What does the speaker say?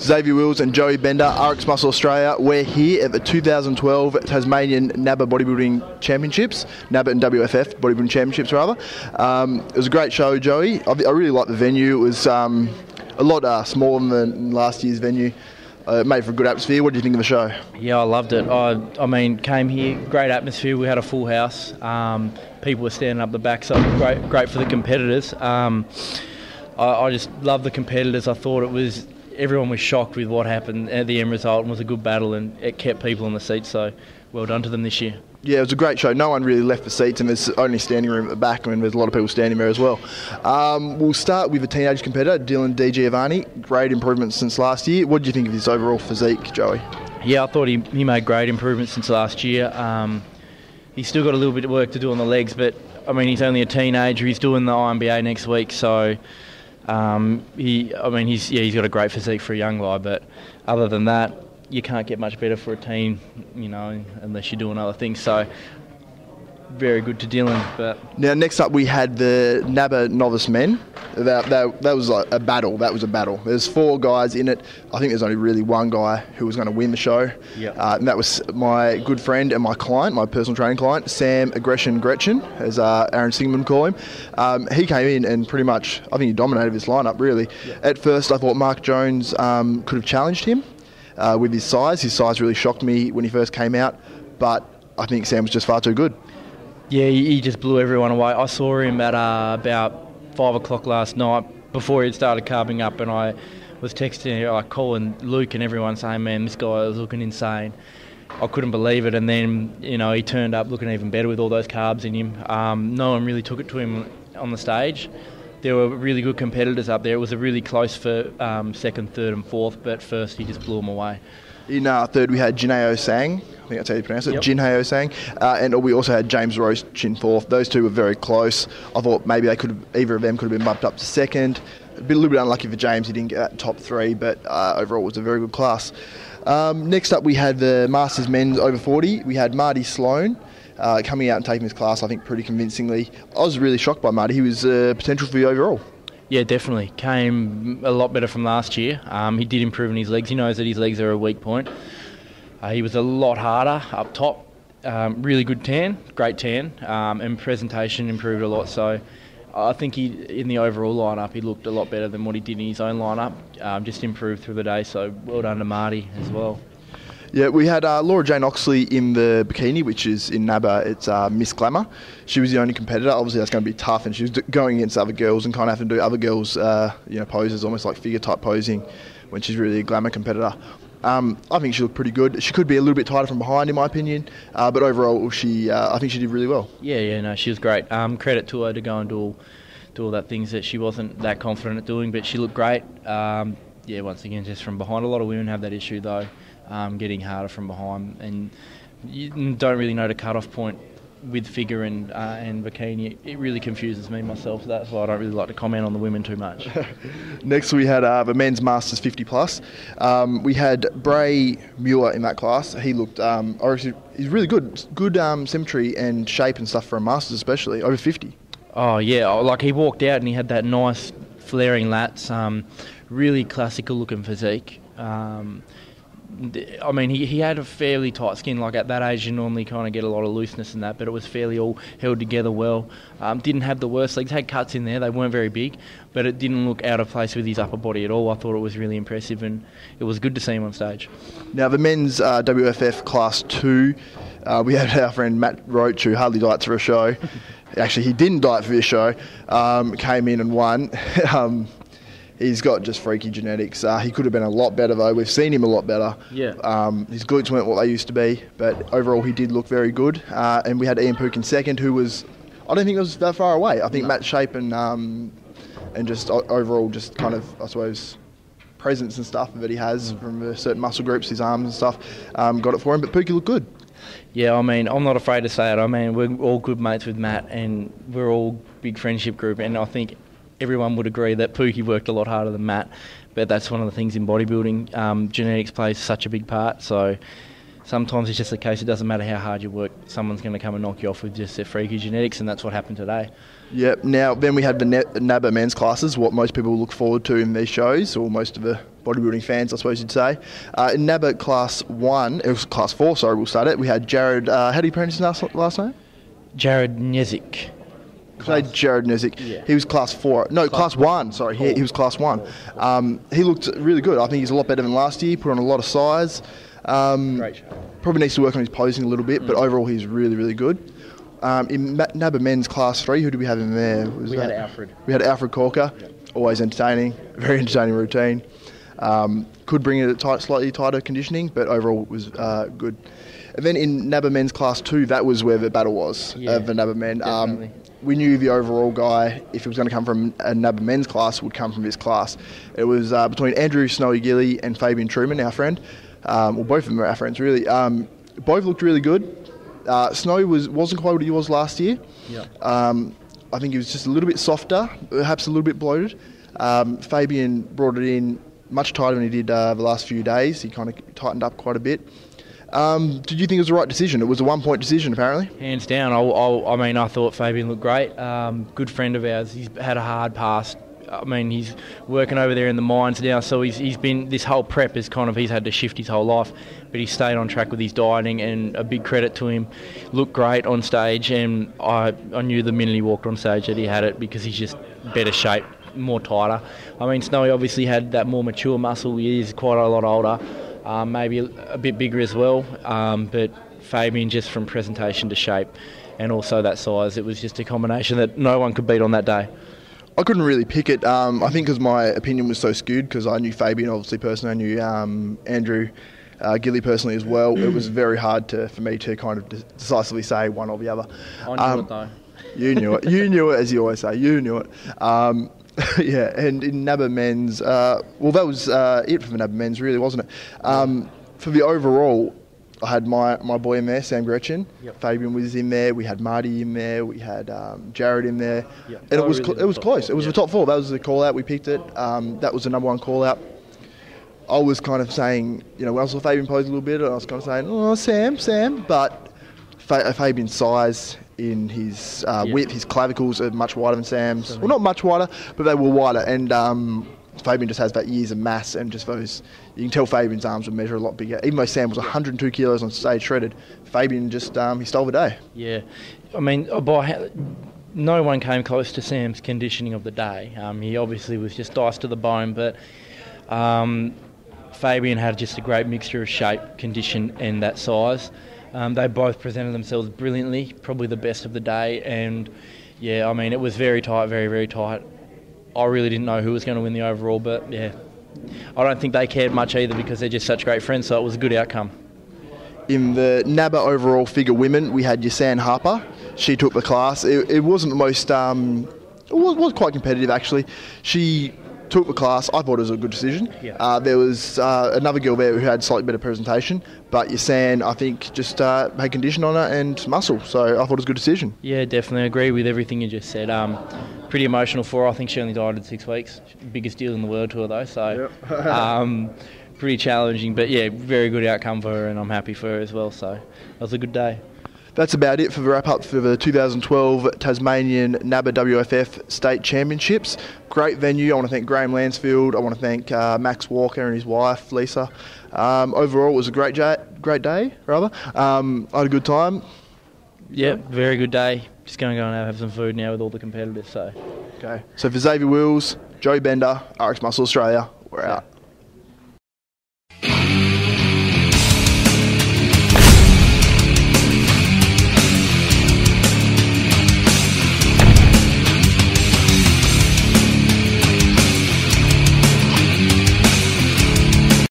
Xavier Wills and Joey Bender, RX Muscle Australia. We're here at the 2012 Tasmanian NABBA Bodybuilding Championships, NABBA and WFF Bodybuilding Championships rather. It was a great show, Joey. I really liked the venue. It was a lot smaller than last year's venue. It made for a good atmosphere. What do you think of the show? Yeah, I loved it. I mean, came here, great atmosphere. We had a full house. People were standing up the back, so great for the competitors. I just love the competitors. I thought everyone was shocked with what happened at the end result, and was a good battle, and it kept people on the seats. So well done to them this year. Yeah, it was a great show. No one really left the seats, and there's only standing room at the back. I mean, there's a lot of people standing there as well. We'll start with a teenage competitor, Dylan D. Giovanni. Great improvements since last year. What do you think of his overall physique, Joey? Yeah, I thought he made great improvements since last year. He's still got a little bit of work to do on the legs, but I mean, he's only a teenager. He's doing the IMBA next week, so he's got a great physique for a young guy. But other than that, you can't get much better for a teen, unless you're doing other things. So very good to Dylan. But now, next up, we had the NABBA novice men. That was like a battle. That was a battle. There's 4 guys in it. I think there's only really one guy who was going to win the show. Yep. And that was my good friend and my client, my personal training client, Sam Aggression Gretchen, as Aaron Singman call him. He came in and pretty much, I think he dominated this lineup, really. Yep. At first, I thought Mark Jones could have challenged him with his size. His size really shocked me when he first came out, but I think Sam was just far too good. Yeah, he just blew everyone away. I saw him at about 5 o'clock last night before he started carving up, and I was texting, calling Luke and everyone saying, man, this guy was looking insane. I couldn't believe it, and then he turned up looking even better with all those carbs in him. No one really took it to him on the stage. There were really good competitors up there. It was a really close for second, third and fourth, but first he just blew them away. In third, we had Jinheo Sang. I think that's how you pronounce it. Yep. Jinheo Sang. And we also had James Roach in fourth. Those two were very close. I thought maybe either of them could have been bumped up to second. A little bit unlucky for James. He didn't get that top 3, but overall it was a very good class. Next up, we had the Masters Men's over 40. We had Marty Sloan coming out and taking this class, I think, pretty convincingly. I was really shocked by Marty. He was potential for the overall. Yeah, definitely. Came a lot better from last year. He did improve in his legs. He knows that his legs are a weak point. He was a lot harder up top. Really good tan, great tan, and presentation improved a lot. So I think in the overall lineup, he looked a lot better than what he did in his own lineup. Just improved through the day. So well done to Marty as well. Yeah, we had Laura Jane Oxley in the bikini, which is in NABBA, it's Miss Glamour. She was the only competitor. Obviously, that's going to be tough, and she was going against other girls and kind of having to do other girls' poses, almost like figure-type posing, when she's really a glamour competitor. I think she looked pretty good. She could be a little bit tighter from behind, in my opinion, but overall, I think she did really well. Yeah, she was great. Credit to her to go and do all that things that she wasn't that confident at doing, but she looked great. Once again, just from behind. A lot of women have that issue, though. Getting harder from behind, and you don't really know the cut-off point with figure and bikini. It really confuses me myself, so that's why I don't really like to comment on the women too much. Next, we had the men's Masters 50 plus. We had Bray Muir in that class. He looked, he's really good symmetry and shape and stuff for a Masters, especially over 50. Oh yeah, like he walked out and he had that nice flaring lats, really classical looking physique. I mean, he had a fairly tight skin. Like at that age, you normally kind of get a lot of looseness in that, but it was fairly all held together well. Didn't have the worst legs. Had cuts in there. They weren't very big, but it didn't look out of place with his upper body at all. I thought it was really impressive, and it was good to see him on stage. Now, the men's WFF Class 2, we had our friend Matt Roach, who hardly diets for a show. Actually, he didn't diet for this show. Came in and won. He's got just freaky genetics. He could have been a lot better, though. We've seen him a lot better. Yeah. His glutes weren't what they used to be, but overall he did look very good. And we had Ian Pook in second, who was, I don't think it was that far away. I think Matt's shape and just overall just kind of, I suppose, presence and stuff that he has from certain muscle groups, his arms and stuff, got it for him. But Pookie looked good. Yeah, I mean, I'm not afraid to say it. I mean, we're all good mates with Matt, and we're all big friendship group, and I think everyone would agree that Pookie worked a lot harder than Matt, but that's one of the things in bodybuilding. Genetics plays such a big part, so sometimes it's just the case, it doesn't matter how hard you work, someone's going to come and knock you off with just their freaky genetics, and that's what happened today. Yep. Now, then we had the NABBA men's classes, what most people look forward to in these shows, or most of the bodybuilding fans, I suppose you'd say. In NABBA Class 1, it was Class 4, sorry, we'll start it. We had Jared, how do you pronounce his last name? Jared Nezik. Jared Nezik. Yeah. He was Class 4. No, Class 1, sorry. He was Class 1. He looked really good. I think he's a lot better than last year, put on a lot of size. Great show. Probably needs to work on his posing a little bit, but overall he's really, really good. In NABBA men's Class 3, who did we have in there? We had Alfred. We had Alfred Corker, always entertaining, very entertaining routine. Could bring it at slightly tighter conditioning, but overall it was good. And then in NABBA men's Class 2, that was where the battle was of the NABBA men. We knew the overall guy, if he was going to come from a NABBA men's class, would come from this class. It was between Andrew Snowy Gilly and Fabian Truman, our friend. Well, both of them are our friends, really. Both looked really good. Snowy wasn't quite what he was last year. Yeah. I think he was just a little bit softer, perhaps a little bit bloated. Fabian brought it in much tighter than he did the last few days. He kind of tightened up quite a bit. Did you think it was the right decision? It was a 1-point decision, apparently. Hands down. I mean, I thought Fabian looked great. Good friend of ours. He's had a hard past. I mean, he's working over there in the mines now, so he's been, this whole prep is kind of, he's had to shift his whole life, but he's stayed on track with his dieting, and a big credit to him. Looked great on stage, and I knew the minute he walked on stage that he had it, because he's just better shape, more tighter. I mean, Snowy obviously had that more mature muscle. He is quite a lot older, maybe a bit bigger as well, but Fabian, just from presentation to shape and also that size, it was just a combination that no one could beat on that day. I couldn't really pick it. I think because my opinion was so skewed, because I knew Fabian obviously personally, I knew Andrew Gilly personally as well. It was very hard for me to kind of decisively say one or the other. I knew it though. You knew it. You knew it, as you always say. You knew it. Yeah, and in NABBA men's, well, that was it for the NABBA men's, really, wasn't it? For the overall, I had my boy in there, Sam Gretchen. Yep. Fabian was in there. We had Marty in there. We had Jared in there. Yep. And it was close. It was the top 4. That was the call out. We picked it. That was the number 1 call out. I was kind of saying, when I saw Fabian pose a little bit, I was kind of saying, oh, Sam. But Fabian's size, in his width, his clavicles are much wider than Sam's. Well, not much wider, but they were wider. And Fabian just has that years of mass, and just those, you can tell Fabian's arms would measure a lot bigger. Even though Sam was 102 kilos on stage shredded, Fabian just, he stole the day. Yeah. I mean, no one came close to Sam's conditioning of the day. He obviously was just diced to the bone, but Fabian had just a great mixture of shape, condition and that size. They both presented themselves brilliantly, probably the best of the day, and yeah, I mean, it was very tight, very, very tight. I really didn't know who was going to win the overall, but yeah, I don't think they cared much either, because they're just such great friends, so it was a good outcome. In the NABBA overall figure women, we had Yasan Harper. She took the class. It wasn't the most, it was quite competitive actually. She took the class. I thought it was a good decision. Yeah. There was another girl there who had slightly better presentation, but Yasan, I think, just had condition on her and muscle, so I thought it was a good decision. Yeah, definitely agree with everything you just said. Pretty emotional for her. I think she only died in 6 weeks. Biggest deal in the world to her though, so yep. Pretty challenging, but yeah, very good outcome for her, and I'm happy for her as well, so it was a good day. That's about it for the wrap-up for the 2012 Tasmanian NABBA WFF State Championships. Great venue. I want to thank Graham Lansfield. I want to thank Max Walker and his wife, Lisa. Overall, it was a great day. I had a good time. Yeah, very good day. Just going to go and have some food now with all the competitors. So, okay. So for Xavier Wills, Joey Bender, RX Muscle Australia, we're out.